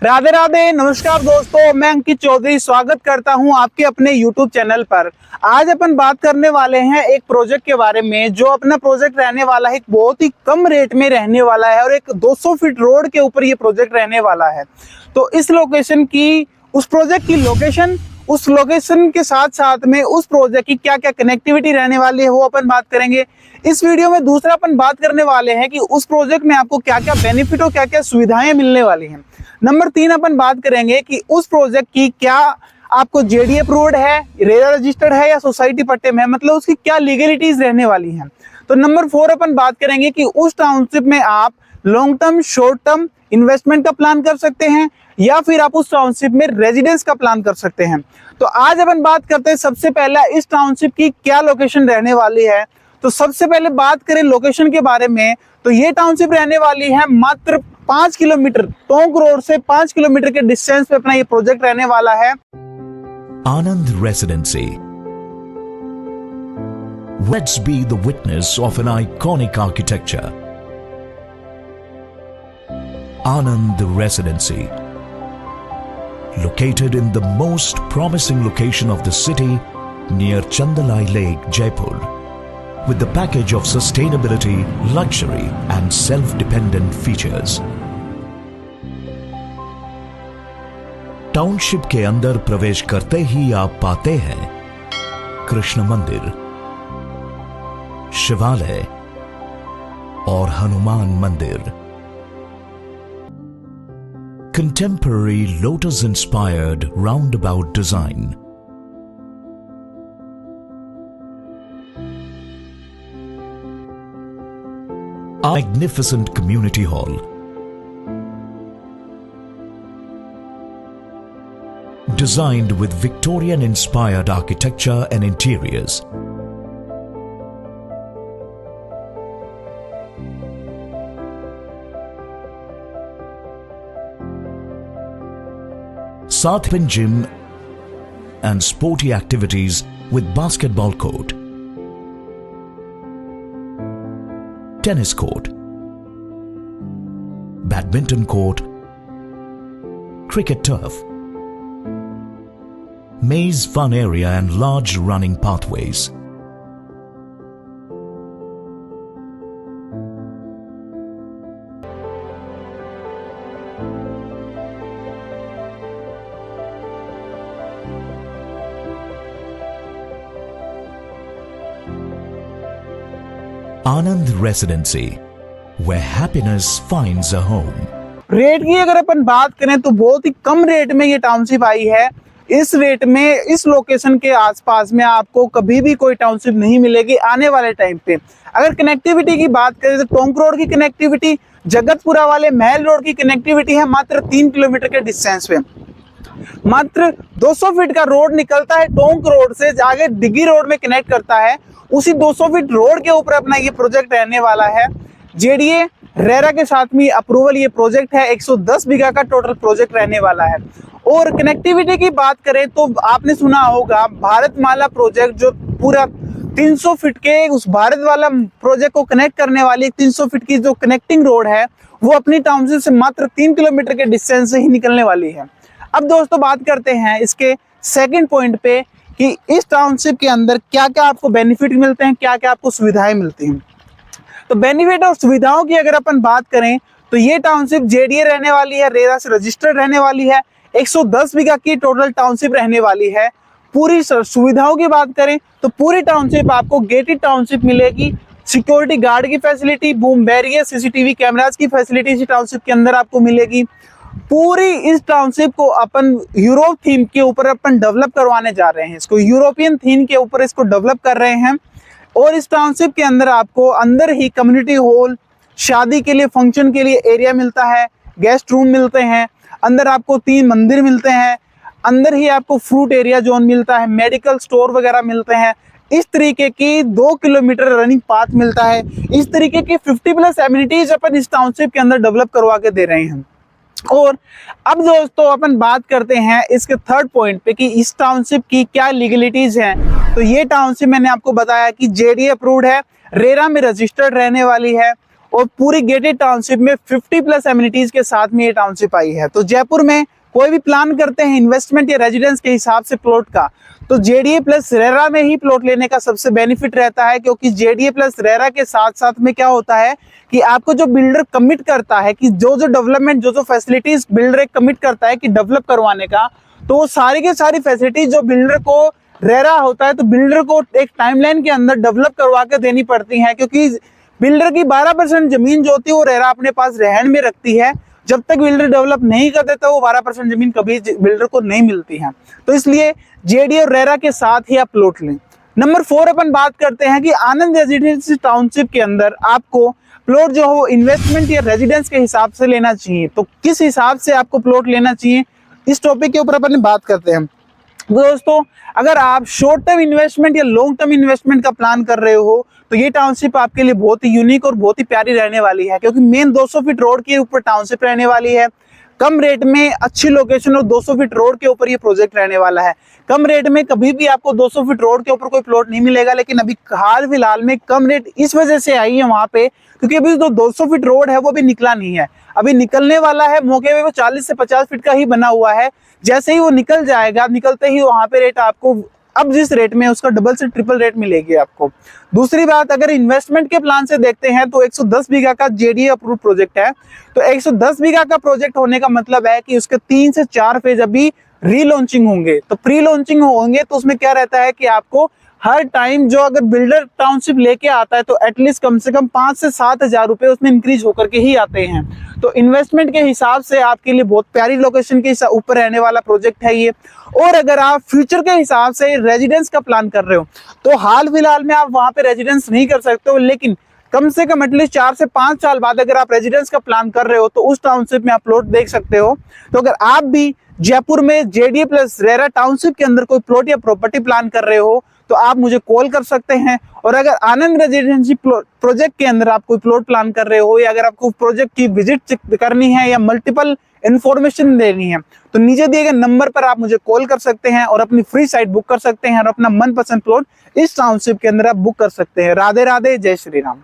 राधे राधे, नमस्कार दोस्तों, मैं अंकित चौधरी स्वागत करता हूं आपके अपने YouTube चैनल पर। आज अपन बात करने वाले हैं एक प्रोजेक्ट के बारे में, जो अपना प्रोजेक्ट रहने वाला है, एक बहुत ही कम रेट में रहने वाला है और एक 200 फीट रोड के ऊपर ये प्रोजेक्ट रहने वाला है। तो इस लोकेशन की, उस प्रोजेक्ट की लोकेशन, उस लोकेशन के साथ साथ में उस प्रोजेक्ट की क्या क्या कनेक्टिविटी रहने वाली है वो अपन बात करेंगे इस वीडियो में। दूसरा अपन बात करने वाले हैं कि उस प्रोजेक्ट में आपको क्या क्या बेनिफिट और क्या क्या सुविधाएं मिलने वाली हैं। नंबर 3 अपन बात करेंगे कि उस प्रोजेक्ट की क्या आपको जेडी अप्रूव्ड है, रेरा रजिस्टर्ड है या सोसाइटी पट्टे में है, मतलब उसकी क्या लीगलिटीज रहने वाली हैं। तो नंबर 4 अपन बात करेंगे कि उस टाउनशिप में आप long term, short term investment का प्लान कर सकते हैं या फिर आप उस टाउनशिप में रेजिडेंस का प्लान कर सकते हैं। तो आज अपन बात करते हैं सबसे पहला इस टाउनशिप की क्या लोकेशन रहने वाली है। तो सबसे पहले बात करें लोकेशन के बारे में, तो ये टाउनशिप रहने वाली है मात्र 5 किलोमीटर, टोंक रोड से 5 किलोमीटर के डिस्टेंस पे अपना ये प्रोजेक्ट रहने वाला है। Anand Residency. Let's be the witness of an iconic architecture. Anand Residency. Located in the most promising location of the city near Chandalai Lake, Jaipur. With the package of sustainability, luxury and self-dependent features. Township के अंदर प्रवेश करते ही आप पाते हैं कृष्ण मंदिर, शिवालय और हनुमान मंदिर। Contemporary lotus-inspired roundabout design. A magnificent community hall. Designed with Victorian-inspired architecture and interiors. Southwind gym and sporty activities with basketball court, tennis court, badminton court, cricket turf, maze fun area and large running pathways. Anand Residency, where happiness finds a home. Rate की अगर अपन बात करें तो बहुत ही कम rate में ये township आई है। इस रेट में, इस लोकेशन के आसपास में आपको कभी भी कोई टाउनशिप नहीं मिलेगी आने वाले टाइम पे। अगर कनेक्टिविटी की बात करें तो टोंक रोड की कनेक्टिविटी, जगतपुरा वाले महल रोड की कनेक्टिविटी है मात्र 3 किलोमीटर के डिस्टेंस पे। मात्र 200 फीट का रोड निकलता है टोंक रोड से, आगे डिग्गी रोड में कनेक्ट करता है। उसी 200 फीट रोड के ऊपर अपना ये प्रोजेक्ट रहने वाला है। जेडीए रेरा के साथ में अप्रूवल ये प्रोजेक्ट है। 110 बीघा का टोटल प्रोजेक्ट रहने वाला है। और कनेक्टिविटी की बात करें तो आपने सुना होगा भारतमाला प्रोजेक्ट, जो पूरा 300 फीट के उस भारतमाला प्रोजेक्ट को कनेक्ट करने वाली 300 फीट की जो कनेक्टिंग रोड है, वो अपनी टाउनशिप से मात्र 3 किलोमीटर के डिस्टेंस से ही निकलने वाली है। अब दोस्तों बात करते हैं इसके सेकंड पॉइंट पे कि इस टाउनशिप के अंदर क्या क्या आपको बेनिफिट मिलते हैं, क्या क्या आपको सुविधाएं मिलती हैं। तो बेनिफिट और सुविधाओं की अगर अपन बात करें तो ये टाउनशिप जेडीए रहने वाली है, रेरा से रजिस्टर्ड रहने वाली है। 110 बीघा की टोटल टाउनशिप रहने वाली है। पूरी सुविधाओं की बात करें तो पूरी टाउनशिप आपको गेटेड टाउनशिप मिलेगी। सिक्योरिटी गार्ड की facility, boom barrier, CCTV cameras की फैसिलिटी इस टाउनशिप के अंदर आपको मिलेगी। पूरी इस टाउनशिप को अपन यूरोप थीम के ऊपर अपन डेवलप करवाने जा रहे हैं। इसको यूरोपियन थीम के ऊपर इसको डेवलप कर रहे हैं। और इस टाउनशिप के अंदर आपको अंदर ही कम्युनिटी हॉल, शादी के लिए, फंक्शन के लिए एरिया मिलता है, गेस्ट रूम मिलते हैं, अंदर आपको 3 मंदिर मिलते हैं, अंदर ही आपको फ्रूट एरिया जोन मिलता है, मेडिकल स्टोर वगैरह मिलते हैं। इस तरीके की 2 किलोमीटर रनिंग पाथ मिलता है। इस तरीके की 50+ एमिनिटीज अपन इस टाउनशिप के अंदर डेवलप करवा के दे रहे हैं। और अब दोस्तों अपन बात करते हैं इसके थर्ड पॉइंट पे कि इस टाउनशिप की क्या लीगलिटीज हैं। तो ये टाउनशिप मैंने आपको बताया कि जेडीए अप्रूव्ड है, रेरा में रजिस्टर्ड रहने वाली है और पूरी गेटेड टाउनशिप में 50+ एमिनिटीज के साथ में ये टाउनशिप आई है। तो जयपुर में कोई भी प्लान करते हैं इन्वेस्टमेंट या रेजिडेंस के हिसाब से प्लॉट का, तो जेडीए प्लस रेरा में ही प्लॉट लेने का सबसे बेनिफिट रहता है, क्योंकि जेडीए प्लस रेरा के साथ साथ में क्या होता है कि आपको जो बिल्डर कमिट करता है कि जो डेवलपमेंट जो फैसिलिटीज बिल्डर एक कमिट करता है कि डेवलप करवाने का, तो वो सारी की सारी फैसिलिटीज जो बिल्डर को रेरा होता है तो बिल्डर को एक टाइमलाइन के अंदर डेवलप करवा के देनी पड़ती है, क्योंकि बिल्डर की 12% जमीन जो होती है वो रेरा अपने पास रहन में रखती है। जब तक बिल्डर डेवलप नहीं कर देता वो 12% जमीन कभी बिल्डर को नहीं मिलती है। तो इसलिए जेडी और रेरा के साथ ही आप प्लॉट लें। नंबर 4 अपन बात करते हैं कि आनंद रेजिडेंसी टाउनशिप के अंदर आपको प्लॉट जो हो इन्वेस्टमेंट या रेजिडेंस के हिसाब से लेना चाहिए। तो किस हिसाब से आपको प्लॉट लेना चाहिए, इस टॉपिक के ऊपर अपन बात करते हैं। दोस्तों, अगर आप शॉर्ट टर्म इन्वेस्टमेंट या लॉन्ग टर्म इन्वेस्टमेंट का प्लान कर रहे हो तो ये टाउनशिप आपके लिए बहुत ही यूनिक और बहुत ही प्यारी रहने वाली है, क्योंकि मेन 200 फीट रोड के ऊपर टाउनशिप रहने वाली है। कम रेट में अच्छी लोकेशन और 200 फीट रोड के ऊपर ये प्रोजेक्ट रहने वाला है। कम रेट में कभी भी आपको 200 फीट रोड के ऊपर कोई प्लॉट नहीं मिलेगा, लेकिन अभी हाल फिलहाल में कम रेट इस वजह से आई है वहां पे क्योंकि अभी जो 200 फीट रोड है वो भी निकला नहीं है, अभी निकलने वाला है। मौके पे वो 40 से 50 फीट का ही बना हुआ है। जैसे ही वो निकल जाएगा, निकलते ही वहां पे रेट आपको अब जिस रेट में उसका डबल से ट्रिपल रेट मिलेगी आपको। दूसरी बात, अगर इन्वेस्टमेंट के प्लान से देखते हैं तो 110 बीघा का जेडीए अप्रूव प्रोजेक्ट है। तो 110 बीघा का प्रोजेक्ट होने का मतलब है कि उसके 3 से 4 फेज अभी रीलॉन्चिंग होंगे। तो प्री लॉन्चिंग होंगे तो उसमें क्या रहता है कि आपको हर टाइम जो अगर बिल्डर टाउनशिप लेके आता है तो एटलीस्ट कम से कम 5 से 7 हजार रुपए उसमें इंक्रीज होकर के ही आते हैं। तो इन्वेस्टमेंट के हिसाब से आपके लिए बहुत प्यारी लोकेशन के ऊपर रहने वाला प्रोजेक्ट है ये। और अगर आप फ्यूचर के हिसाब से रेजिडेंस का प्लान कर रहे हो तो हाल फिलहाल में आप वहां पे रेजिडेंस नहीं कर सकते हो, लेकिन कम से कम एटलीस्ट 4 से 5 साल बाद अगर आप रेजिडेंस का प्लान कर रहे हो तो उस टाउनशिप में आप प्लॉट देख सकते हो। तो अगर आप भी जयपुर में जेडीए प्लस रेरा टाउनशिप के अंदर कोई प्लॉट या प्रॉपर्टी प्लान कर रहे हो तो आप मुझे कॉल कर सकते हैं। और अगर आनंद रेजिडेंसी प्रोजेक्ट के अंदर आप कोई प्लॉट प्लान कर रहे हो या अगर आपको प्रोजेक्ट की विजिट करनी है या मल्टीपल इंफॉर्मेशन देनी है तो नीचे दिए गए नंबर पर आप मुझे कॉल कर सकते हैं और अपनी फ्री साइट बुक कर सकते हैं और अपना मनपसंद प्लॉट इस टाउनशिप के अंदर आप बुक कर सकते हैं। राधे राधे, जय श्री राम।